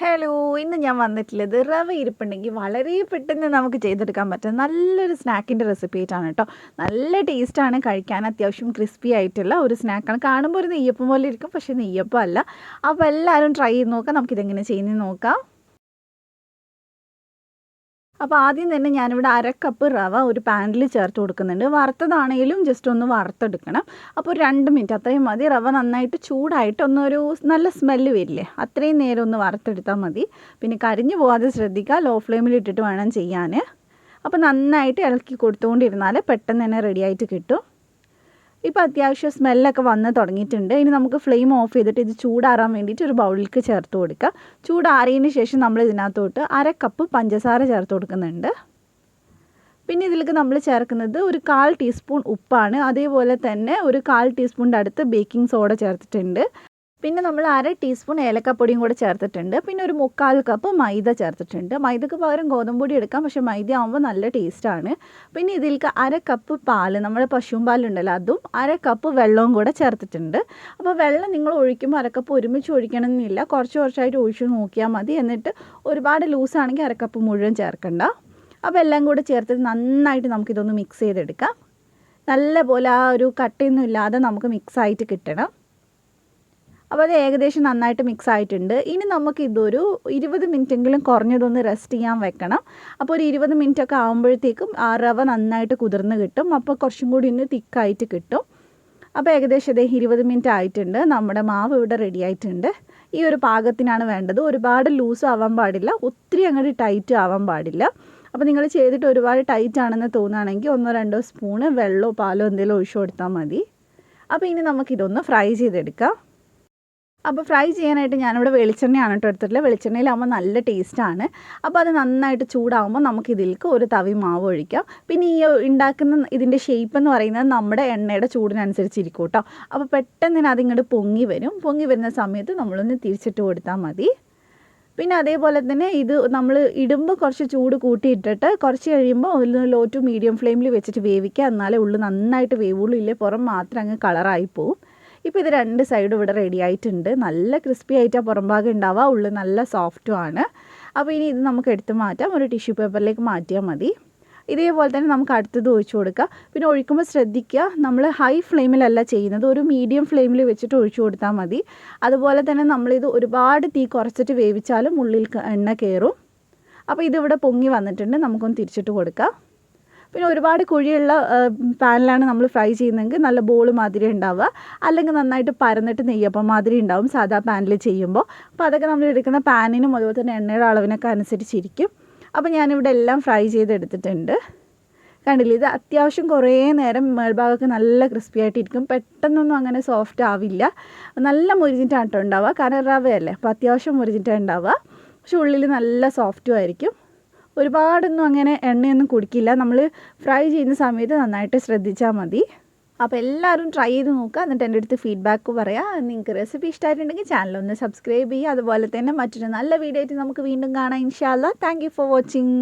Hello, ഇന്ന് ഞാൻ വന്നിട്ടുള്ളത് റവ ഇരിപ്പുണ്ടെങ്കിൽ വളരെ പെട്ടെന്ന് നമുക്ക് ചെയ്തെടുക്കാൻ പറ്റും നല്ലൊരു സ്നാക്കിൻ്റെ റെസിപ്പി ആയിട്ടാണ് കേട്ടോ. നല്ല ടേസ്റ്റാണ്, കഴിക്കാൻ അത്യാവശ്യം ക്രിസ്പി ആയിട്ടുള്ള ഒരു സ്നാക്കാണ്. കാണുമ്പോൾ ഒരു നെയ്യപ്പം പോലെ ഇരിക്കും, പക്ഷേ നെയ്യപ്പം അല്ല. അപ്പോൾ എല്ലാവരും ട്രൈ ചെയ്ത് നോക്കാം. നമുക്കിതെങ്ങനെ ചെയ്യുന്നത് നോക്കാം. അപ്പോൾ ആദ്യം തന്നെ ഞാനിവിടെ 1/2 കപ്പ് റവ ഒരു പാനിൽ ചേർത്ത് കൊടുക്കുന്നുണ്ട്. വറുത്തതാണെങ്കിലും ജസ്റ്റ് ഒന്ന് വറുത്തെടുക്കണം. അപ്പോൾ 2 മിനിറ്റ് അത്രയും മതി. റവ നന്നായിട്ട് ചൂടായിട്ട് ഒന്നൊരു നല്ല സ്മെല്ല് വരില്ലേ, അത്രയും നേരം ഒന്ന് വറുത്തെടുത്താൽ മതി. പിന്നെ കരിഞ്ഞു പോകാതെ ശ്രദ്ധിക്കുക, ലോ ഫ്ലെയിമിൽ ഇട്ടിട്ട് വേണം ചെയ്യാൻ. അപ്പോൾ നന്നായിട്ട് ഇളക്കി കൊടുത്തുകൊണ്ടിരുന്നാൽ പെട്ടെന്ന് തന്നെ റെഡിയായിട്ട് കിട്ടും. ഇപ്പോൾ അത്യാവശ്യം സ്മെല്ലൊക്കെ വന്ന് തുടങ്ങിയിട്ടുണ്ട്. ഇനി നമുക്ക് ഫ്ലെയിം ഓഫ് ചെയ്തിട്ട് ഇത് ചൂടാറാൻ വേണ്ടിയിട്ട് ഒരു ബൗളിലേക്ക് ചേർത്ത് കൊടുക്കുക. ചൂടാറിയതിന് ശേഷം നമ്മൾ ഇതിനകത്തോട്ട് 1/2 കപ്പ് പഞ്ചസാര ചേർത്ത് കൊടുക്കുന്നുണ്ട്. പിന്നെ ഇതിലേക്ക് നമ്മൾ ചേർക്കുന്നത് ഒരു 1/4 ടീസ്പൂൺ ഉപ്പാണ്. അതേപോലെ തന്നെ ഒരു 1/4 ടീസ്പൂണിൻ്റെ അടുത്ത് ബേക്കിംഗ് സോഡ ചേർത്തിട്ടുണ്ട്. പിന്നെ നമ്മൾ 1/2 ടീസ്പൂൺ ഏലക്കപ്പൊടിയും കൂടെ ചേർത്തിട്ടുണ്ട്. പിന്നെ ഒരു 3/4 കപ്പ് മൈദ ചേർത്തിട്ടുണ്ട്. മൈദക്ക് പകരം ഗോതമ്പൊടി എടുക്കാം, പക്ഷേ മൈദ ആകുമ്പോൾ നല്ല ടേസ്റ്റാണ്. പിന്നെ ഇതിലേക്ക് 1/2 കപ്പ് പാല്, നമ്മുടെ പശുവും പാലുണ്ടല്ലോ, അതും 1/2 കപ്പ് വെള്ളവും കൂടെ ചേർത്തിട്ടുണ്ട്. അപ്പോൾ വെള്ളം നിങ്ങൾ ഒഴിക്കുമ്പോൾ 1/2 കപ്പ് ഒരുമിച്ച് ഒഴിക്കണമെന്നില്ല, കുറച്ച് കുറച്ചായിട്ട് ഒഴിച്ച് നോക്കിയാൽ മതി. എന്നിട്ട് ഒരുപാട് ലൂസാണെങ്കിൽ 1/2 കപ്പ് മുഴുവൻ ചേർക്കണ്ട. അപ്പോൾ എല്ലാം കൂടെ ചേർത്തിട്ട് നന്നായിട്ട് നമുക്കിതൊന്ന് മിക്സ് ചെയ്തെടുക്കാം. നല്ലപോലെ ആ ഒരു കട്ടയൊന്നും ഇല്ലാതെ നമുക്ക് മിക്സായിട്ട് കിട്ടണം. അപ്പോൾ അത് ഏകദേശം നന്നായിട്ട് മിക്സ് ആയിട്ടുണ്ട്. ഇനി നമുക്കിതൊരു 20 മിനിറ്റെങ്കിലും കുറഞ്ഞതൊന്ന് റെസ്റ്റ് ചെയ്യാൻ വെക്കണം. അപ്പോൾ ഒരു 20 മിനിറ്റൊക്കെ ആകുമ്പോഴത്തേക്കും ആ റവ നന്നായിട്ട് കുതിർന്ന് കിട്ടും. അപ്പോൾ കുറച്ചും കൂടി ഒന്ന് തിക്കായിട്ട് കിട്ടും. അപ്പോൾ ഏകദേശം ഇതേ 20 മിനിറ്റ് ആയിട്ടുണ്ട്. നമ്മുടെ മാവ് ഇവിടെ റെഡി ആയിട്ടുണ്ട്. ഈ ഒരു പാകത്തിനാണ് വേണ്ടത്. ഒരുപാട് ലൂസ് ആവാൻ പാടില്ല, ഒത്തിരി അങ്ങോട്ട് ടൈറ്റ് ആവാൻ പാടില്ല. അപ്പോൾ നിങ്ങൾ ചെയ്തിട്ട് ഒരുപാട് ടൈറ്റ് ആണെന്ന് തോന്നുകയാണെങ്കിൽ 1-2 സ്പൂണ് വെള്ളമോ പാലോ എന്തെങ്കിലും ഒഴിച്ചു കൊടുത്താൽ മതി. അപ്പോൾ ഇനി നമുക്കിതൊന്ന് ഫ്രൈ ചെയ്തെടുക്കാം. അപ്പോൾ ഫ്രൈ ചെയ്യാനായിട്ട് ഞാനിവിടെ വെളിച്ചെണ്ണയാണ് കേട്ടോ എടുത്തിട്ടുള്ളത്. വെളിച്ചെണ്ണയിലാകുമ്പോൾ നല്ല ടേസ്റ്റാണ്. അപ്പോൾ അത് നന്നായിട്ട് ചൂടാകുമ്പോൾ നമുക്കിതിലേക്ക് ഒരു തവി മാവ് ഒഴിക്കാം. പിന്നെ ഈ ഉണ്ടാക്കുന്ന ഇതിൻ്റെ ഷേപ്പ് എന്ന് പറയുന്നത് നമ്മുടെ എണ്ണയുടെ ചൂടിനനുസരിച്ചിരിക്കും കേട്ടോ. അപ്പോൾ പെട്ടെന്ന് തന്നെ അതിങ്ങോട്ട് പൊങ്ങി വരും. പൊങ്ങി വരുന്ന സമയത്ത് നമ്മളൊന്ന് തിരിച്ചിട്ട് കൊടുത്താൽ മതി. പിന്നെ അതേപോലെ തന്നെ ഇത് നമ്മൾ ഇടുമ്പോൾ കുറച്ച് ചൂട് കൂട്ടിയിട്ടിട്ട് കുറച്ച് കഴിയുമ്പോൾ ഒന്ന് ലോ ടു മീഡിയം ഫ്ലെയിമിൽ വെച്ചിട്ട് വേവിക്കുക. എന്നാലേ ഉള്ളു നന്നായിട്ട് വേവുള്ളൂ, ഇല്ലേ പുറം മാത്രം അങ്ങ് കളറായി പോവും. ഇപ്പോൾ ഇത് 2 സൈഡും ഇവിടെ റെഡി ആയിട്ടുണ്ട്. നല്ല ക്രിസ്പി ആയിട്ടാണ് പുറം ഭാഗം ഉണ്ടാവുക, ഉള്ളിൽ നല്ല സോഫ്റ്റുമാണ്. അപ്പോൾ ഇനി ഇത് നമുക്ക് എടുത്ത് മാറ്റാം. ഒരു ടിഷ്യൂ പേപ്പറിലേക്ക് മാറ്റിയാൽ മതി. ഇതേപോലെ തന്നെ നമുക്ക് അടുത്തത് ഒഴിച്ചു കൊടുക്കുക. പിന്നെ ഒഴിക്കുമ്പോൾ ശ്രദ്ധിക്കുക, നമ്മൾ ഹൈ ഫ്ലെയിമിലല്ല ചെയ്യുന്നത്, ഒരു മീഡിയം ഫ്ലെയിമിൽ വെച്ചിട്ട് ഒഴിച്ചു കൊടുത്താൽ മതി. അതുപോലെ തന്നെ നമ്മളിത് ഒരുപാട് തീ കുറച്ചിട്ട് വേവിച്ചാലും ഉള്ളിൽ എണ്ണ കയറും. അപ്പോൾ ഇതിവിടെ പൊങ്ങി വന്നിട്ടുണ്ട്, നമുക്കൊന്ന് തിരിച്ചിട്ട് കൊടുക്കാം. പിന്നെ ഒരുപാട് കുഴിയുള്ള പാനിലാണ് നമ്മൾ ഫ്രൈ ചെയ്യുന്നതെങ്കിൽ നല്ല ബോൾ മാതിരി ഉണ്ടാവുക, അല്ലെങ്കിൽ നന്നായിട്ട് പരന്നിട്ട് നെയ്യപ്പം മാതിരി ഉണ്ടാവും സാധാ പാനിൽ ചെയ്യുമ്പോൾ. അപ്പോൾ അതൊക്കെ നമ്മൾ എടുക്കുന്ന പാനിനും അതുപോലെ തന്നെ എണ്ണയുടെ അളവിനൊക്കെ അനുസരിച്ചിരിക്കും. അപ്പോൾ ഞാനിവിടെ എല്ലാം ഫ്രൈ ചെയ്തെടുത്തിട്ടുണ്ട്. കണ്ടില്ലേ, ഇത് അത്യാവശ്യം കുറേ നേരം മേൽഭാഗമൊക്കെ നല്ല ക്രിസ്പി ആയിട്ടിരിക്കും. പെട്ടെന്നൊന്നും അങ്ങനെ സോഫ്റ്റ് ആവില്ല, നല്ല മുരിഞ്ഞിട്ടാണ് കേട്ടോ ഉണ്ടാവുക. കാരണം റവയല്ലേ, അപ്പോൾ അത്യാവശ്യം മുരിഞ്ഞിട്ടാണ് ഉണ്ടാവുക. പക്ഷെ ഉള്ളിൽ നല്ല സോഫ്റ്റും ആയിരിക്കും. ഒരുപാടൊന്നും അങ്ങനെ എണ്ണയൊന്നും കുടിക്കില്ല. നമ്മൾ ഫ്രൈ ചെയ്യുന്ന സമയത്ത് നന്നായിട്ട് ശ്രദ്ധിച്ചാൽ മതി. അപ്പോൾ എല്ലാവരും ട്രൈ ചെയ്ത് നോക്കുക, എന്നിട്ട് എൻ്റെ അടുത്ത് ഫീഡ്ബാക്ക് പറയാം. നിങ്ങൾക്ക് റെസിപ്പി ഇഷ്ടമായിട്ടുണ്ടെങ്കിൽ ചാനലൊന്ന് സബ്സ്ക്രൈബ് ചെയ്യുക. അതുപോലെ തന്നെ മറ്റൊരു നല്ല വീഡിയോ ആയിട്ട് നമുക്ക് വീണ്ടും കാണാം ഇൻഷാ അല്ലാ. Thank you for watching.